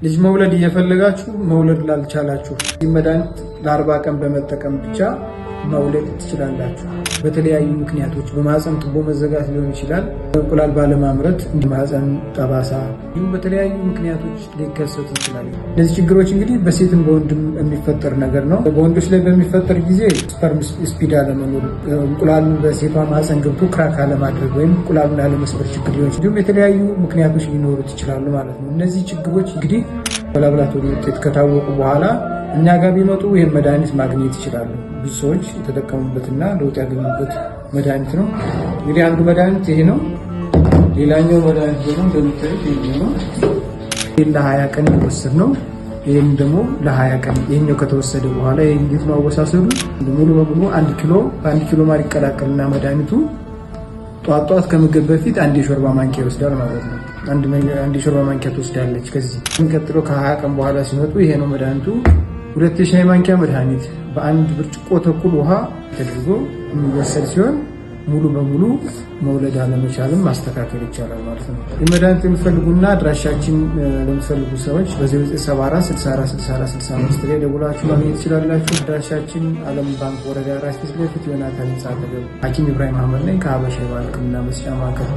ልጅ መውለድ እየፈለጋችሁ መውለድ ላልቻላችሁ መድኃኒት ለ40 ቀን በመጠቀም ብቻ መውለድ ትችላላችሁ። በተለያዩ ምክንያቶች በማህፀን ቱቦ መዘጋት ሊሆን ይችላል፣ እንቁላል ባለማምረት፣ ማህፀን ጠባሳ፣ እንዲሁም በተለያዩ ምክንያቶች ሊከሰቱ ይችላሉ። እነዚህ ችግሮች እንግዲህ በሴትም በወንድም የሚፈጠር ነገር ነው። በወንዶች ላይ በሚፈጠር ጊዜ ስፐርም ስፒድ አለመኖር፣ እንቁላሉን በሴቷ ማህፀን ገብቶ ክራክ አለማድረግ ወይም እንቁላሉን ያለመስበር ችግር ሊሆን እንዲሁም የተለያዩ ምክንያቶች ሊኖሩት ይችላሉ ማለት ነው። እነዚህ ችግሮች እንግዲህ በላብራቶሪ ውጤት ከታወቁ በኋላ እኛ ጋር ቢመጡ ይህን መድኃኒት ማግኘት ይችላሉ። ብዙ ሰዎች የተጠቀሙበትና ለውጥ ያገኙበት መድኃኒት ነው። እንግዲህ አንዱ መድኃኒት ይሄ ነው። ሌላኛው መድኃኒት ደግሞ እንደምታዩት ይሄ ነው። ለ20 ቀን የሚወሰድ ነው። ይህም ደግሞ ለ20 ቀን ይሄኛው ከተወሰደ በኋላ ይሄ እንዴት ነው አወሳሰዱ? ሙሉ በሙሉ 1 ኪሎ ማር ይቀላቀልና መድኃኒቱ ጧት ከምግብ በፊት 1 የሾርባ ማንኪያ ይወስዳል ማለት ነው። አንድ የሾርባ ማንኪያ ትወስዳለች። ከዚህ የሚቀጥለው ከ20 ቀን በኋላ ሲመጡ ይሄ ነው መድኃኒቱ። 2 የሻይ ማንኪያ መድኃኒት በ1 ብርጭቆ ተኩል ውሃ ተደርጎ የሚወሰድ ሲሆን ሙሉ በሙሉ መውለድ አለመቻልም ማስተካከል ይቻላል ማለት ነው። የመድኃኒት የሚፈልጉና አድራሻችን ለሚፈልጉ ሰዎች በ0974 64 64 65 ላይ ደውላችሁ ማግኘት ትችላላችሁ። አድራሻችን ዓለም ባንክ ወረዳ 4 ፊት ለፊት ዮናታን ህንፃ አጠገብ ሐኪም ኢብራሂም አህመድ ነኝ ከሀበሻ የባህል ሕክምና መስጫ ማዕከል።